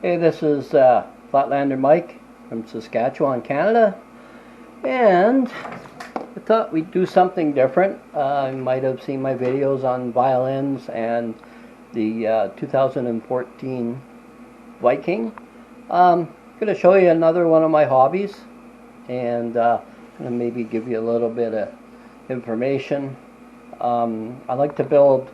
Hey, this is Flatlander Mike from Saskatchewan, Canada, and I thought we'd do something different. You might have seen my videos on violins and the 2014 Viking. I'm going to show you another one of my hobbies, and maybe give you a little bit of information. I like to build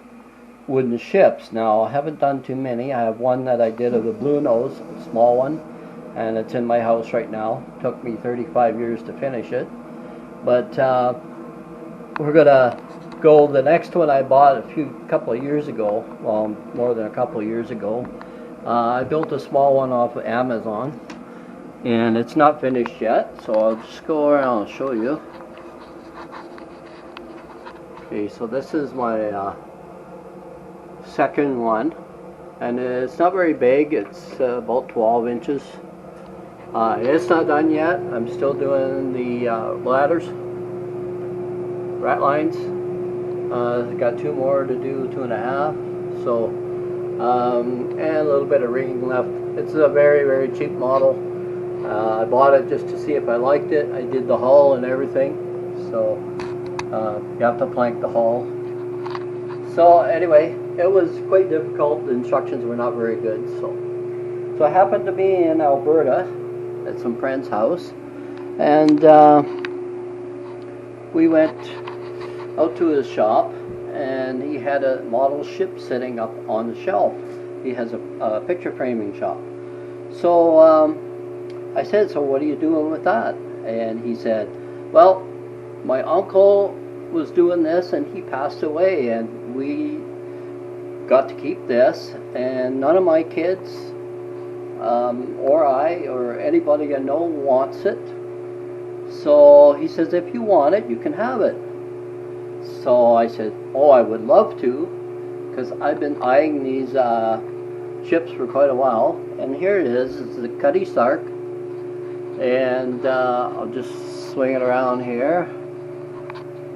wooden ships. Now, I haven't done too many. I have one that I did of the Bluenose, a small one, and it's in my house right now. It took me 35 years to finish it. But we're gonna go, the next one I bought a couple of years ago, well, more than a couple of years ago. I built a small one off of Amazon, and it's not finished yet, so I'll just go around and show you. Okay, so this is my second one, and it's not very big. It's about 12 inches. It's not done yet. I'm still doing the ladders, rat lines. Got two more to do, 2.5. So, and a little bit of rigging left. It's a very, very cheap model. I bought it just to see if I liked it. I did the hull and everything. So, you have to plank the hull. So anyway, it was quite difficult. The instructions were not very good. So I happened to be in Alberta at some friend's house, and we went out to his shop, and he had a model ship sitting up on the shelf. He has a picture framing shop. So I said, "So what are you doing with that?" And he said, "Well, my uncle was doing this and he passed away, and we got to keep this, and none of my kids or I or anybody I know wants it. So he says, if you want it, you can have it." So I said, "Oh, I would love to, because I've been eyeing these ships for quite a while." And here it is. It's the Cutty Sark, and I'll just swing it around here.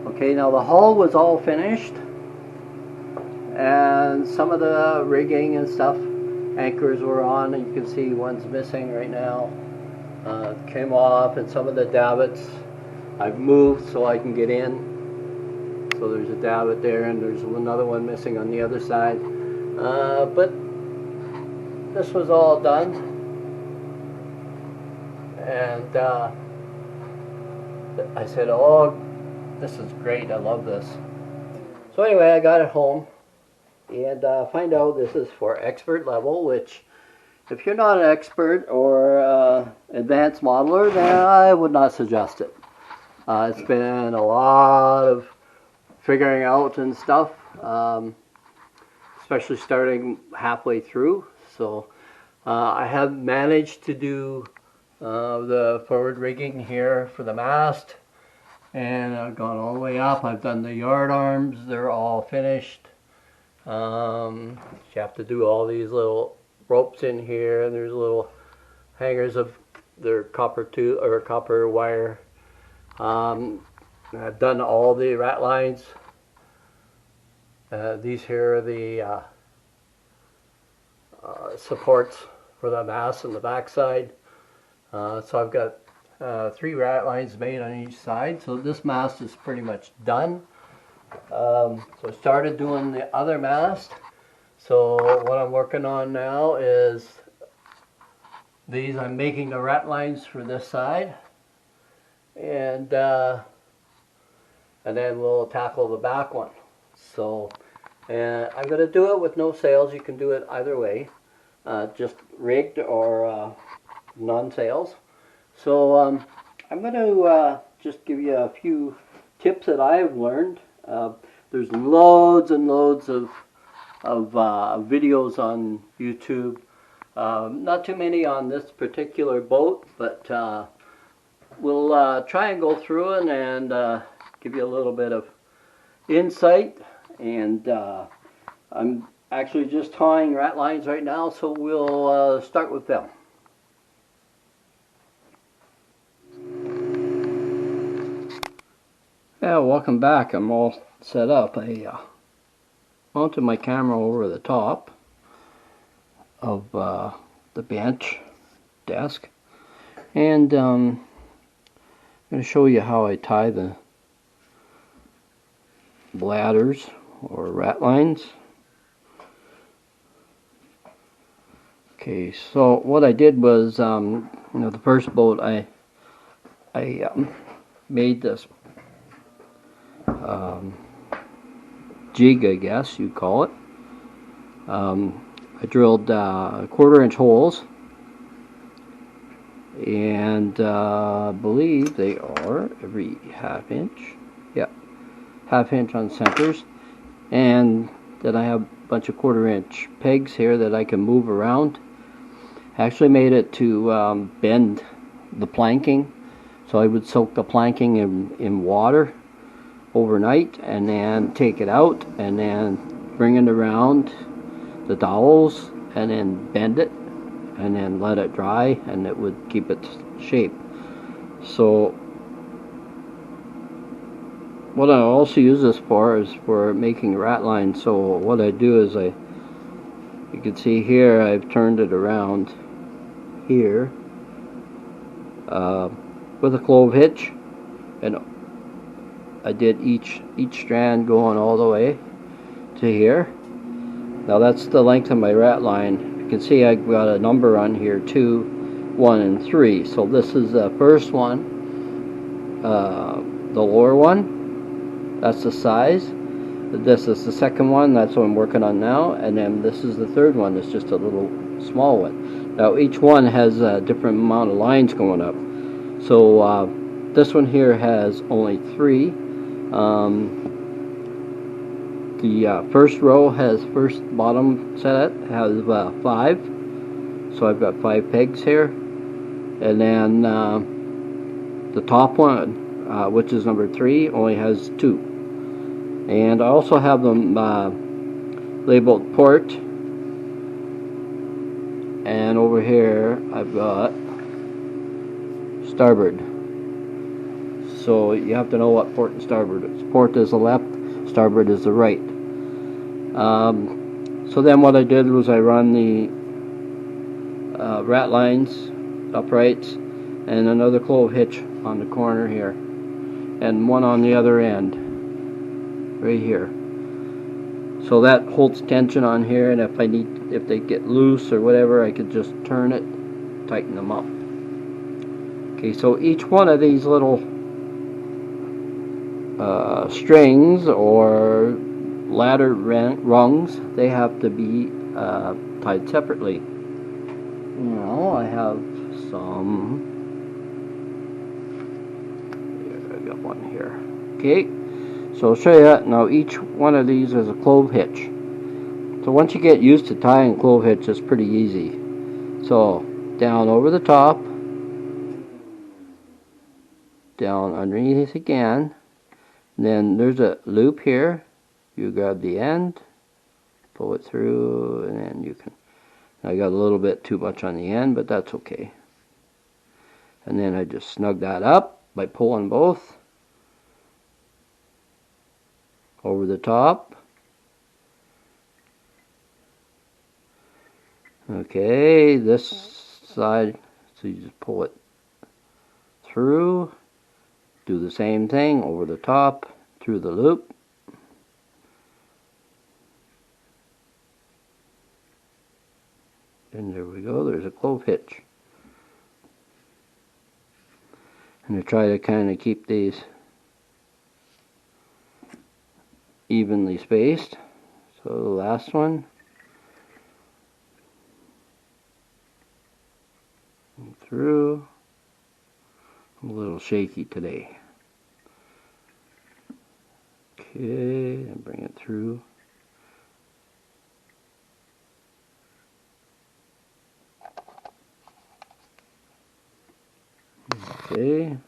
Okay, now the hull was all finished, and some of the rigging and stuff, anchors were on, and you can see one's missing right now. Came off, and some of the davits I've moved so I can get in. So there's a davit there, and there's another one missing on the other side. But this was all done, and I said, "Oh, this is great, I love this." So anyway, I got it home, and find out this is for expert level, which if you're not an expert or advanced modeler, then I would not suggest it. It's been a lot of figuring out and stuff, especially starting halfway through. So I have managed to do the forward rigging here for the mast, and I've gone all the way up. I've done the yard arms, they're all finished. You have to do all these little ropes in here, and there's little hangers of their copper wire. I've done all the rat lines. These here are the supports for the mast and the back side. So I've got 3 rat lines made on each side. So this mast is pretty much done. So I started doing the other mast. So what I'm working on now is these. I'm making the rat lines for this side, and then we'll tackle the back one. So I'm going to do it with no sails. You can do it either way, just rigged or non-sails. So I'm going to just give you a few tips that I've learned. There's loads and loads of videos on YouTube. Not too many on this particular boat, but we'll try and go through it and give you a little bit of insight. And I'm actually just tying rat lines right now, so we'll start with them. Yeah, welcome back. I'm all set up. I mounted my camera over the top of the bench, desk, and I'm going to show you how I tie the bladders or rat lines. Okay, so what I did was, the first boat I made this jig, I guess you'd call it. I drilled 1/4 inch holes, and I believe they are every 1/2 inch. Yep, 1/2 inch on centers, and then I have a bunch of 1/4 inch pegs here that I can move around. I actually made it to bend the planking, so I would soak the planking in water overnight and then take it out and then bring it around the dowels and then bend it and then let it dry, and it would keep its shape. So what I also use this for is for making rat lines. So what I do is you can see here I've turned it around here with a clove hitch, and I did each strand going all the way to here. Now that's the length of my rat line. You can see I've got a number on here, 2, 1, and 3. So this is the first one, the lower one. That's the size. This is the second one. That's what I'm working on now. And then this is the third one. It's just a little small one. Now each one has a different amount of lines going up. So this one here has only 3. The first row has bottom set has 5, so I've got 5 pegs here, and then the top one, which is number 3, only has 2. And I also have them labeled port, and over here I've got starboard. So you have to know what port and starboard is. Port is the left, starboard is the right. So then what I did was I run the rat lines, uprights, and another clove hitch on the corner here, and one on the other end, right here. So that holds tension on here, and if they get loose or whatever, I could just turn it, tighten them up. Okay, so each one of these little strings or ladder rungs, they have to be tied separately. Now I have some. I got one here. Okay, so I'll show you that. Now each one of these is a clove hitch. So once you get used to tying clove hitch, it's pretty easy. So down over the top, down underneath again. Then there's a loop here. You grab the end, pull it through, and then you can. I got a little bit too much on the end, but that's okay. And then I just snug that up by pulling both over the top. Okay, this side, so you just pull it through, do the same thing over the top, through the loop. And there we go, there's a clove hitch. And I try to kind of keep these evenly spaced. So the last one. And through. I'm a little shaky today. Okay, and bring it through. Okay,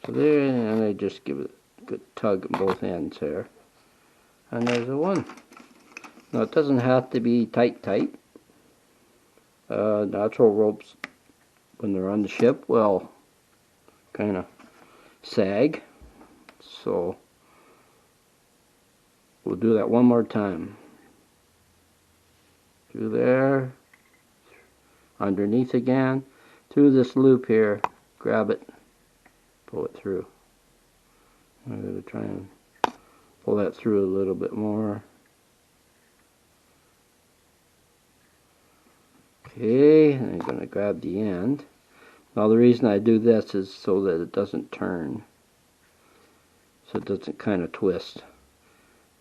so there, and I just give it a good tug at both ends there. And there's the one. Now it doesn't have to be tight. Natural ropes, when they're on the ship, will kind of sag. So we'll do that one more time. Through there, underneath again, through this loop here, grab it, pull it through. I'm going to try and pull that through a little bit more. Okay, and I'm going to grab the end. Now the reason I do this is so that it doesn't turn, so it doesn't kind of twist.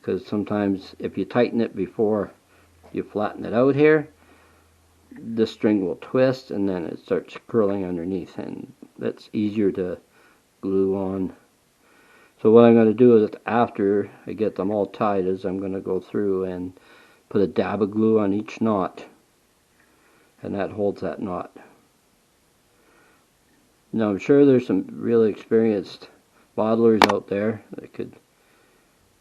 Because sometimes if you tighten it before you flatten it out here, this string will twist and then it starts curling underneath, and that's easier to glue on. So what I'm going to do is after I get them all tied is I'm going to go through and put a dab of glue on each knot, and that holds that knot. Now I'm sure there's some really experienced modelers out there that could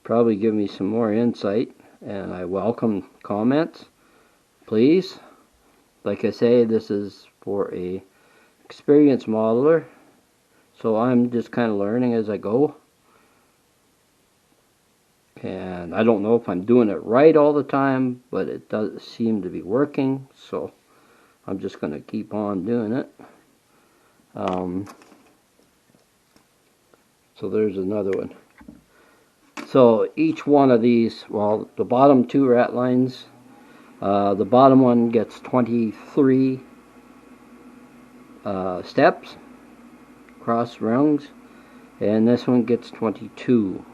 probably give me some more insight, and I welcome comments, please. Like I say, this is for a experienced modeler, so I'm just kind of learning as I go, and I don't know if I'm doing it right all the time, but it does seem to be working, so I'm just going to keep on doing it. So there's another one. So each one of these, well, the bottom two rat lines, the bottom one gets 23 steps, cross rungs, and this one gets 22.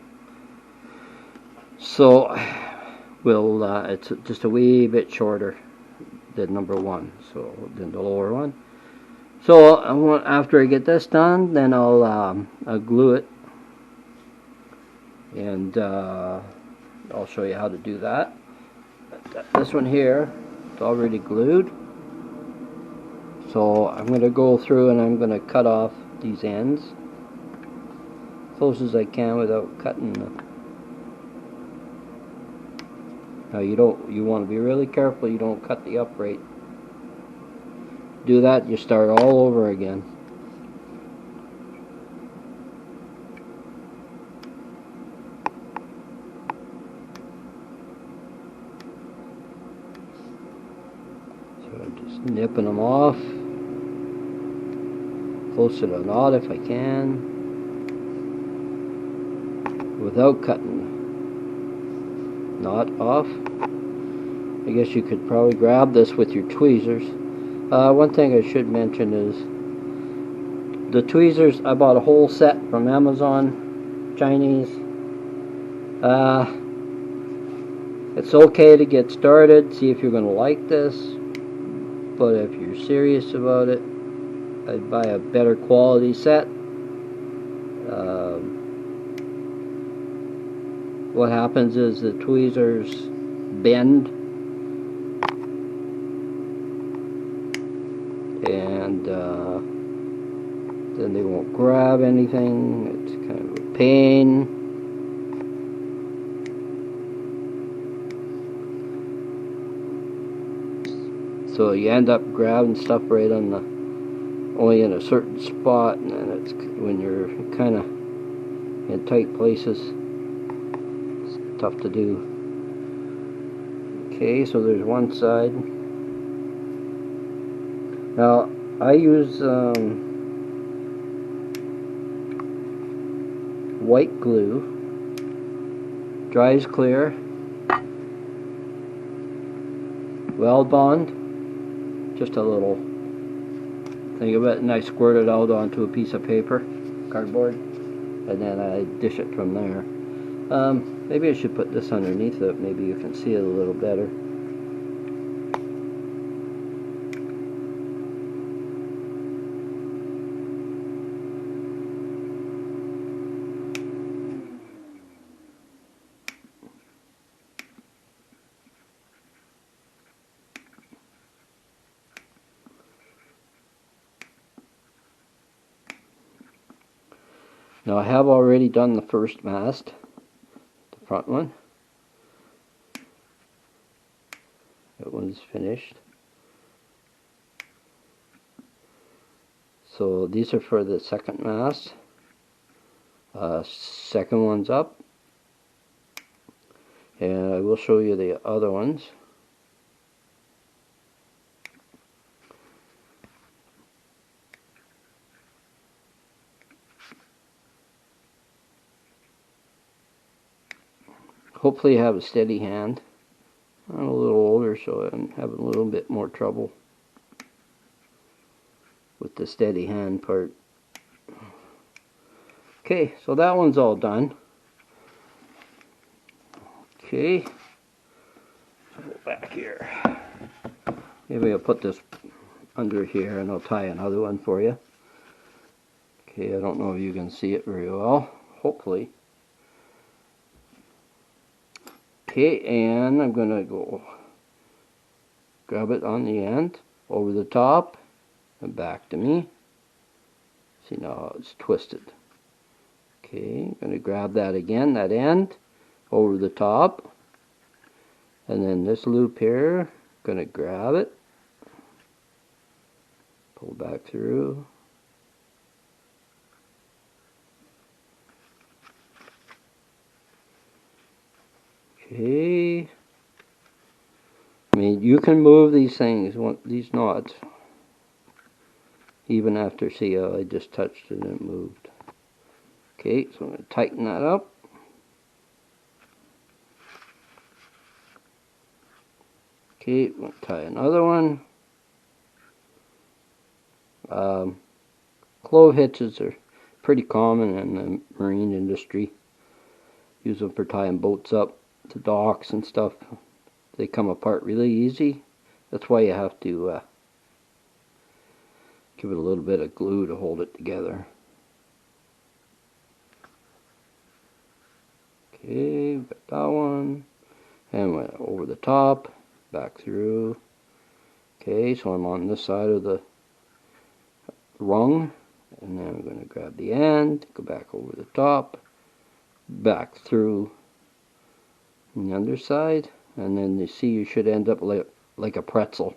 So it's just a wee bit shorter than number one, so than the lower one. So after I get this done, then I'll glue it, and I'll show you how to do that. This one here, it's already glued, so I'm going to go through and I'm going to cut off these ends close as I can without cutting the. Now you want to be really careful you don't cut the upright. Do that, you start all over again. So I'm just nipping them off, close to the knot if I can, without cutting the knot off. I guess you could probably grab this with your tweezers. One thing I should mention is the tweezers, I bought a whole set from Amazon, Chinese. It's okay to get started, see if you're going to like this, but if you're serious about it, I'd buy a better quality set. What happens is the tweezers bend, and then they won't grab anything. It's kind of a pain. So you end up grabbing stuff right on the, only in a certain spot, and then it's when you're kind of in tight places, it's tough to do. Okay, so there's one side. Now I use white glue, dries clear, Weld Bond, just a little thing of it, and I squirt it out onto a piece of paper, cardboard, and then I dish it from there. Maybe I should put this underneath it, maybe you can see it a little better. Now I have already done the first mast, the front one. That one's finished. So these are for the second mast. Second one's up. And I will show you the other ones. hopefully have a steady hand. I'm a little older, so I'm having a little bit more trouble with the steady hand part. Okay, so that one's all done. Okay, go back here. Maybe I'll put this under here and I'll tie another one for you. Okay, I don't know if you can see it very well. Hopefully. Okay, and I'm going to go grab it on the end, over the top, and back to me. See now it's twisted. Okay, I'm going to grab that again, that end, over the top. And then this loop here, going to grab it, pull back through. Okay. I mean, you can move these things, these knots, even after, see how I just touched it and it moved. Okay, so I'm going to tighten that up. Okay, we'll tie another one. Clove hitches are pretty common in the marine industry. Use them for tying boats up to docks and stuff. They come apart really easy. That's why you have to give it a little bit of glue to hold it together. Okay, got that one. And went over the top, back through. Okay, so I'm on this side of the rung. And then I'm going to grab the end, go back over the top, back through on the underside, and then you see you should end up like a pretzel.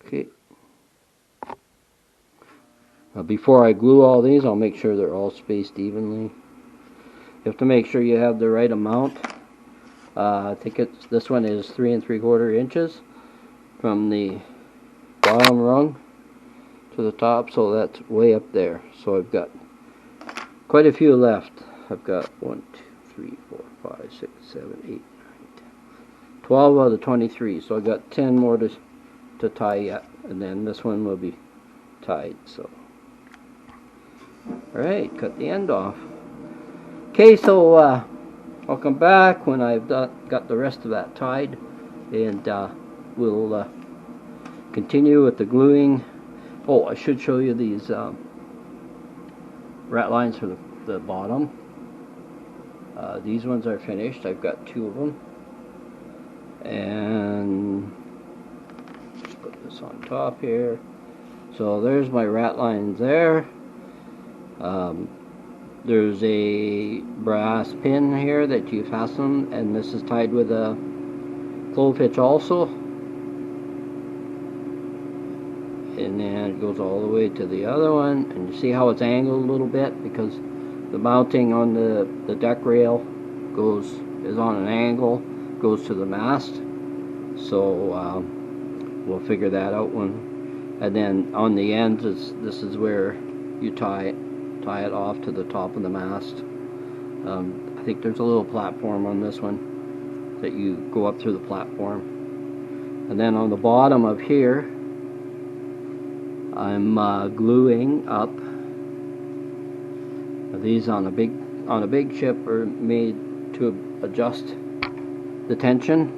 Okay. Now before I glue all these, I'll make sure they're all spaced evenly. You have to make sure you have the right amount. I think this one is 3 3/4 inches from the bottom rung to the top, so that's way up there. So I've got quite a few left. I've got 1, 2, 3, 4, 5, 6, 7, 8, 9, 10, 12 out of 23. So I've got 10 more to tie yet, and then this one will be tied. So, all right, cut the end off. Okay, so I'll come back when I've got the rest of that tied, and we'll continue with the gluing. Oh, I should show you these rat lines for the bottom. These ones are finished. I've got 2 of them, and just put this on top here. So there's my rat lines there. There's a brass pin here that you fasten, and this is tied with a clove hitch also. And then it goes all the way to the other one, and you see how it's angled a little bit because the mounting on the deck rail is on an angle, goes to the mast. So we'll figure that out when, and then on the ends, this is where you tie it off to the top of the mast. I think there's a little platform on this one that you go up through the platform, and then on the bottom of here, I'm gluing up. These on a big ship are made to adjust the tension.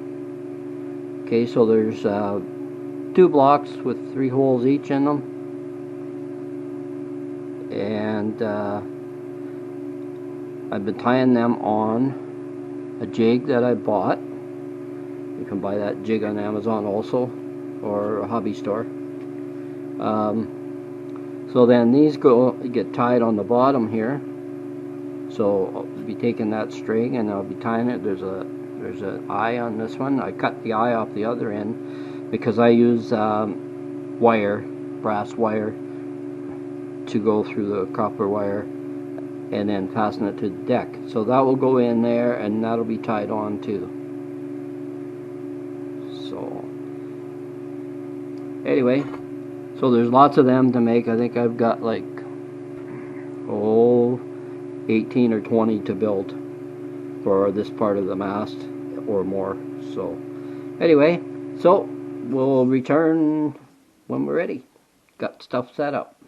Okay, so there's 2 blocks with 3 holes each in them. And I've been tying them on a jig that I bought. You can buy that jig on Amazon also, or a hobby store. So then these get tied on the bottom here. So I'll be taking that string and I'll be tying it. There's an eye on this one. I cut the eye off the other end because I use brass wire, to go through the copper wire and then fasten it to the deck. So that will go in there, and that'll be tied on too. So anyway, so there's lots of them to make. I think I've got like 18 or 20 to build for this part of the mast or more. So anyway, so we'll return when we're ready. Got stuff set up.